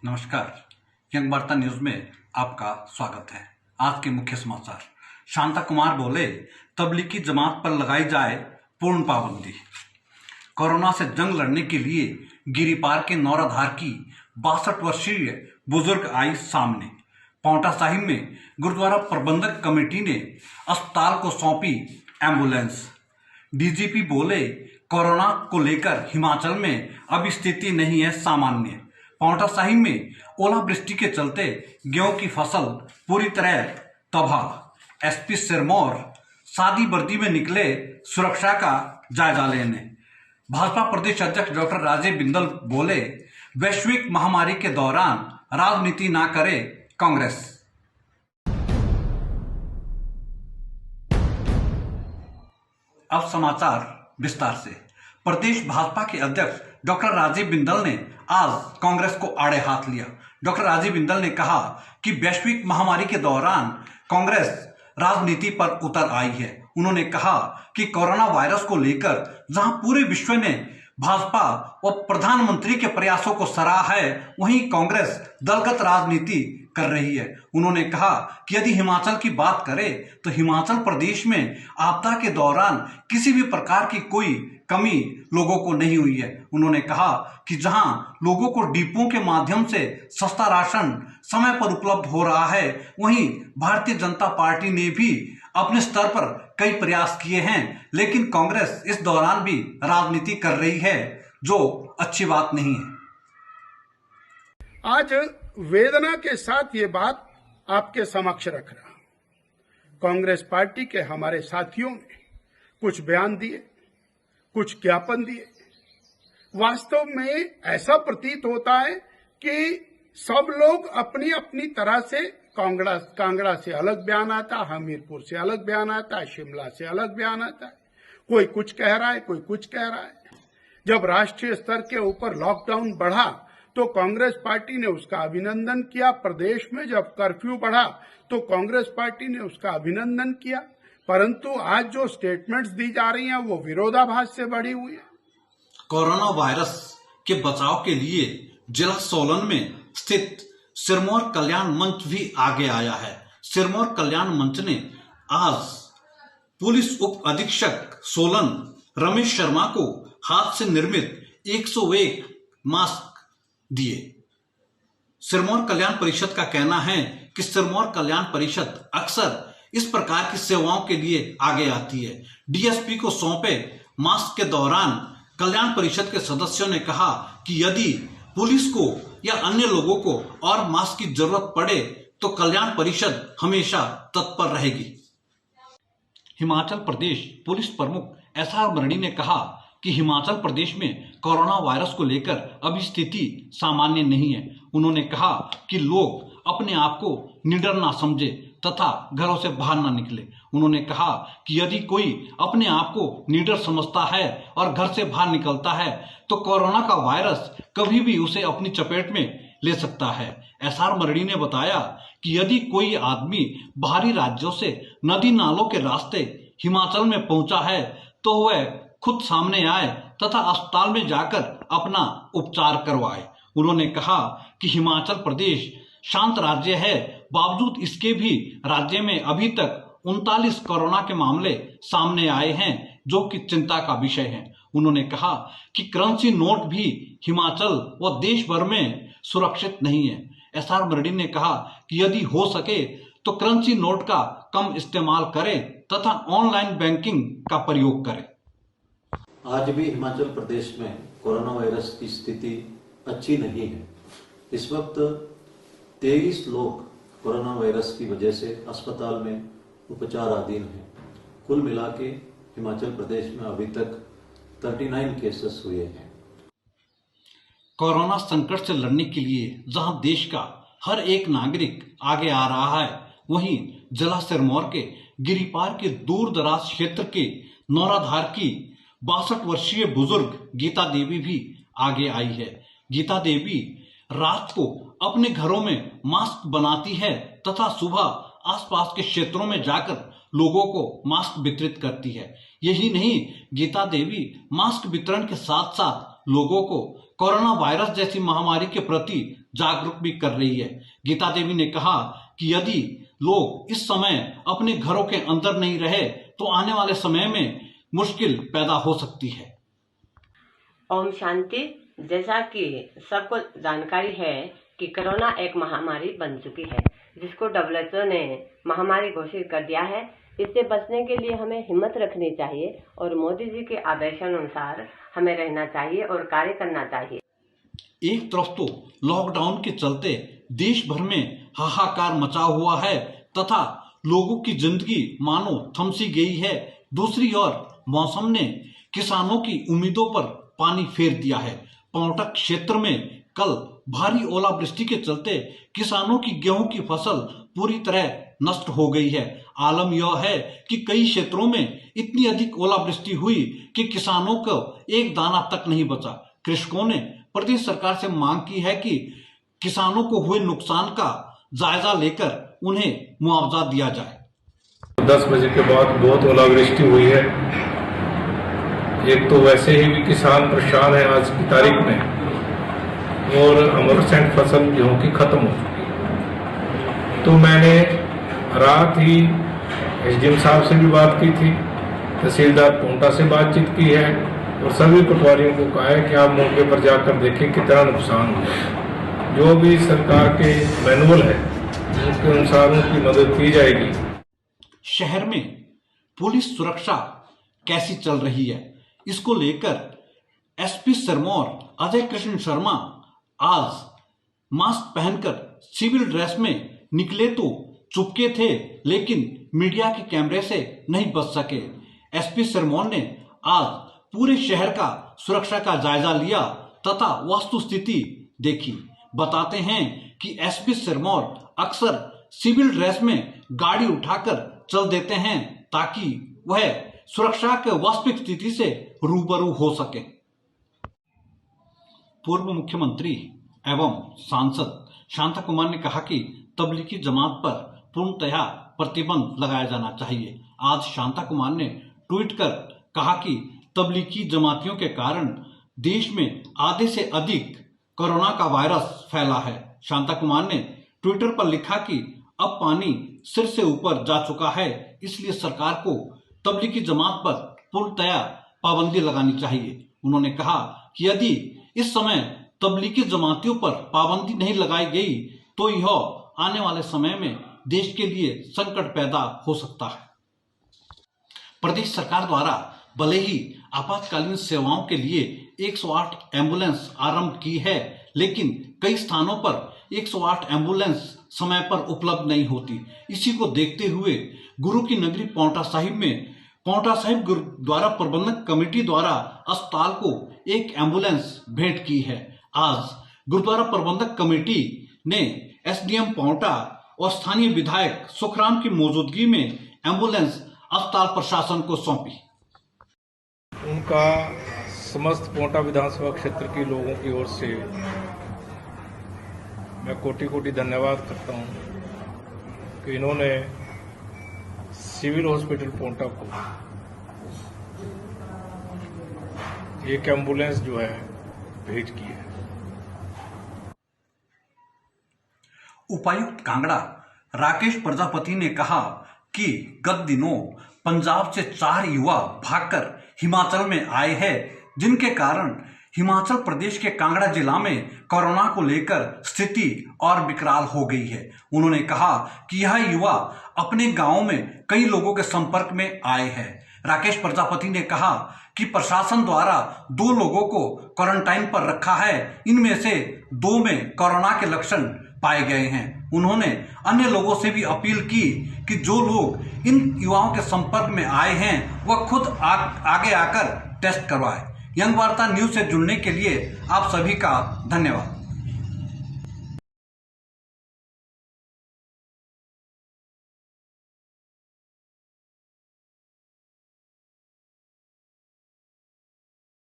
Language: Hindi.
नमस्कार। यंग वार्ता न्यूज में आपका स्वागत है। आज के मुख्य समाचार। शांता कुमार बोले, तबलीगी जमात पर लगाई जाए पूर्ण पाबंदी। कोरोना से जंग लड़ने के लिए गिरिपार के नौराधार की 62 वर्षीय बुजुर्ग आई सामने। पांवटा साहिब में गुरुद्वारा प्रबंधक कमेटी ने अस्पताल को सौंपी एम्बुलेंस। डीजीपी बोले, कोरोना को लेकर हिमाचल में अब स्थिति नहीं है सामान्य। पांवटा साहिब में ओलावृष्टि के चलते गेहूं की फसल पूरी तरह तबाह। एसपी सिरमौर सादी वर्दी में निकले सुरक्षा का जायजा लेने। भाजपा प्रदेश अध्यक्ष डॉक्टर राजीव बिंदल बोले, वैश्विक महामारी के दौरान राजनीति ना करे कांग्रेस। अब समाचार विस्तार से। प्रदेश भाजपा के अध्यक्ष डॉक्टर राजीव बिंदल ने आज कांग्रेस को आड़े हाथ लिया। डॉक्टर राजीव बिंदल ने कहा कि वैश्विक महामारी के दौरान कांग्रेस राजनीति पर उतर आई है। उन्होंने कहा कि कोरोना वायरस को लेकर जहां पूरे विश्व ने भाजपा और प्रधानमंत्री के प्रयासों को सराहा है, वहीं कांग्रेस दलगत राजनीति कर रही है। उन्होंने कहा कि यदि हिमाचल की बात करें तो हिमाचल प्रदेश में आपदा के दौरान किसी भी प्रकार की कोई कमी लोगों को नहीं हुई है। उन्होंने कहा कि जहां लोगों को डिपों के माध्यम से सस्ता राशन समय पर उपलब्ध हो रहा है, वहीं भारतीय जनता पार्टी ने भी अपने स्तर पर कई प्रयास किए हैं, लेकिन कांग्रेस इस दौरान भी राजनीति कर रही है, जो अच्छी बात नहीं है। आज वेदना के साथ ये बात आपके समक्ष रख रहा हूं। कांग्रेस पार्टी के हमारे साथियों ने कुछ बयान दिए, कुछ ज्ञापन दिए। वास्तव में ऐसा प्रतीत होता है कि सब लोग अपनी अपनी तरह से कांगड़ा से अलग बयान आता है, हमीरपुर से अलग बयान आता है, शिमला से अलग बयान आता है। कोई कुछ कह रहा है, कोई कुछ कह रहा है। जब राष्ट्रीय स्तर के ऊपर लॉकडाउन बढ़ा तो कांग्रेस पार्टी ने उसका अभिनंदन किया। प्रदेश में जब कर्फ्यू बढ़ा तो कांग्रेस पार्टी ने उसका अभिनंदन किया। परंतु आज जो स्टेटमेंट्स दी जा रही हैं वो विरोधाभास से बढ़ी हुई है। कोरोना वायरस के बचाव के लिए जिला सोलन में स्थित सिरमौर कल्याण मंच भी आगे आया है। सिरमौर कल्याण मंच ने आज पुलिस उप अधीक्षक सोलन रमेश शर्मा को हाथ से निर्मित 101 मास्क दिए। सिरमौर कल्याण परिषद का कहना है कि सिरमौर कल्याण परिषद अक्सर इस प्रकार की सेवाओं के लिए आगे आती है। डीएसपी को सौंपे मास्क के दौरान कल्याण परिषद के सदस्यों ने कहा कि यदि पुलिस को या अन्य लोगों को और मास्क की जरूरत पड़े तो कल्याण परिषद हमेशा तत्पर रहेगी। हिमाचल प्रदेश पुलिस प्रमुख एसआर मरड़ी ने कहा कि हिमाचल प्रदेश में कोरोना वायरस को लेकर अभी स्थिति सामान्य नहीं है। उन्होंने कहा कि लोग अपने आप को निडर ना समझे तथा घरों से बाहर ना निकले। उन्होंने कहा कि यदि कोई अपने आप को निडर समझता है और घर से बाहर निकलता है तो कोरोना का वायरस कभी भी उसे अपनी चपेट में ले सकता है। एसआर मरड़ी ने बताया कि यदि कोई आदमी बाहरी राज्यों से नदी नालों के रास्ते हिमाचल में पहुंचा है तो वह खुद सामने आए तथा अस्पताल में जाकर अपना उपचार करवाए। उन्होंने कहा कि हिमाचल प्रदेश शांत राज्य है, बावजूद इसके भी राज्य में अभी तक 39 कोरोना के मामले सामने आए हैं, जो कि चिंता का विषय है। उन्होंने कहा कि करेंसी नोट भी हिमाचल व देश भर में सुरक्षित नहीं है। एसआर मरड़ी ने कहा कि यदि हो सके तो करेंसी नोट का कम इस्तेमाल करें तथा ऑनलाइन बैंकिंग का प्रयोग करें। आज भी हिमाचल प्रदेश में कोरोना वायरस की स्थिति अच्छी नहीं है। इस वक्त 23 लोग कोरोना वायरस की वजह से अस्पताल में उपचाराधीन हैं। कुल मिला के हिमाचल प्रदेश में अभी तक 39 केसेस हुए हैं। कोरोना संकट से लड़ने के लिए जहां देश का हर एक नागरिक आगे आ रहा है, वहीं जिला सिरमौर के गिरिपार के दूर दराज क्षेत्र के नौराधार की 62 वर्षीय बुजुर्ग गीता देवी भी आगे आई है। गीता देवी रात को अपने घरों में मास्क बनाती है तथा सुबह आसपास के क्षेत्रों में जाकर लोगों को मास्क वितरित करती है। यही नहीं, गीता देवी मास्क वितरण के साथ साथ लोगों को कोरोना वायरस जैसी महामारी के प्रति जागरूक भी कर रही है। गीता देवी ने कहा कि यदि लोग इस समय अपने घरों के अंदर नहीं रहे तो आने वाले समय में मुश्किल पैदा हो सकती है। ओम शांति। जैसा कि सबको जानकारी है कि कोरोना एक महामारी बन चुकी है, जिसको WHO ने महामारी घोषित कर दिया है। इससे बचने के लिए हमें हिम्मत रखनी चाहिए और मोदी जी के आदेशानुसार हमें रहना चाहिए और कार्य करना चाहिए। एक तरफ तो लॉकडाउन के चलते देश भर में हाहाकार मचा हुआ है तथा लोगों की जिंदगी मानो थम सी गई है। दूसरी ओर मौसम ने किसानों की उम्मीदों पर पानी फेर दिया है। पांवटा क्षेत्र में कल भारी ओलावृष्टि के चलते किसानों की गेहूं की फसल पूरी तरह नष्ट हो गई है। आलम यह है कि कई क्षेत्रों में इतनी अधिक ओलावृष्टि हुई कि किसानों को एक दाना तक नहीं बचा। कृषकों ने प्रदेश सरकार से मांग की है कि किसानों को हुए नुकसान का जायजा लेकर उन्हें मुआवजा दिया जाए। 10 बजे के बाद बहुत ओलावृष्टि हुई है। एक तो वैसे ही भी किसान परेशान है आज की तारीख में, और 100% फसल गेहूं की खत्म हो चुकी। तो मैंने रात ही SDM साहब से भी बात की थी, तहसीलदार पांवटा से बातचीत की है और सभी पटवारियों को कहा है कि आप मौके पर जाकर देखें कितना नुकसान हुआ। जो भी सरकार के मैनुअल है उसके अनुसार उनकी मदद की जाएगी। शहर में पुलिस सुरक्षा कैसी चल रही है, इसको लेकर SP सिरमौर अजय कृष्ण शर्मा आज मास्क पहनकर सिविल ड्रेस में निकले तो चुपके थे, लेकिन मीडिया के कैमरे से नहीं बच सके। SP सिरमौर ने आज पूरे शहर का सुरक्षा का जायजा लिया तथा वस्तु स्थिति देखी। बताते हैं कि SP सिरमौर अक्सर सिविल ड्रेस में गाड़ी उठाकर चल देते हैं ताकि वह सुरक्षा के वास्तविक स्थिति से रूबरू हो सके। पूर्व मुख्यमंत्री एवं सांसद शांता कुमार ने कहा कि तबलीगी जमात पर पूर्णतया प्रतिबंध लगाया जाना चाहिए। आज शांता कुमार ने ट्वीट कर कहा कि तबलीगी जमातियों के कारण देश में आधे से अधिक कोरोना का वायरस फैला है। शांता कुमार ने ट्विटर पर लिखा कि अब पानी सिर से ऊपर जा चुका है, इसलिए सरकार को तबलीगी जमात पर पूर्णतया पाबंदी लगानी चाहिए। उन्होंने कहा कि यदि इस समय तबलीगी जमातियों पर पाबंदी नहीं लगाई गई तो यह आने वाले समय में देश के लिए संकट पैदा हो सकता है। प्रदेश सरकार द्वारा भले ही आपातकालीन सेवाओं के लिए 108 एम्बुलेंस आरंभ की है, लेकिन कई स्थानों पर 108 एम्बुलेंस समय पर उपलब्ध नहीं होती। इसी को देखते हुए गुरु की नगरी पांवटा साहिब में पांवटा साहिब गुरुद्वारा प्रबंधक कमेटी द्वारा अस्पताल को एक एम्बुलेंस भेंट की है। आज गुरुद्वारा प्रबंधक कमेटी ने SDM पांवटा और स्थानीय विधायक सुखराम की मौजूदगी में एम्बुलेंस अस्पताल प्रशासन को सौंपी। उनका समस्त पांवटा विधानसभा क्षेत्र के लोगों की ओर से मैं कोटि कोटि धन्यवाद करता हूं कि इन्होंने सिविल हॉस्पिटल पांवटा को एक एम्बुलेंस जो है भेंट की है। उपायुक्त कांगड़ा राकेश प्रजापति ने कहा कि गत दिनों पंजाब से 4 युवा भागकर हिमाचल में आए हैं, जिनके कारण हिमाचल प्रदेश के कांगड़ा जिला में कोरोना को लेकर स्थिति और विकराल हो गई है। उन्होंने कहा कि यह युवा अपने गांव में कई लोगों के संपर्क में आए हैं। राकेश प्रजापति ने कहा कि प्रशासन द्वारा 2 लोगों को क्वारंटाइन पर रखा है, इनमें से 2 में कोरोना के लक्षण पाए गए हैं। उन्होंने अन्य लोगों से भी अपील की कि जो लोग इन युवाओं के संपर्क में आए हैं वह खुद आगे आकर टेस्ट करवाएं। यंग वार्ता न्यूज से जुड़ने के लिए आप सभी का धन्यवाद।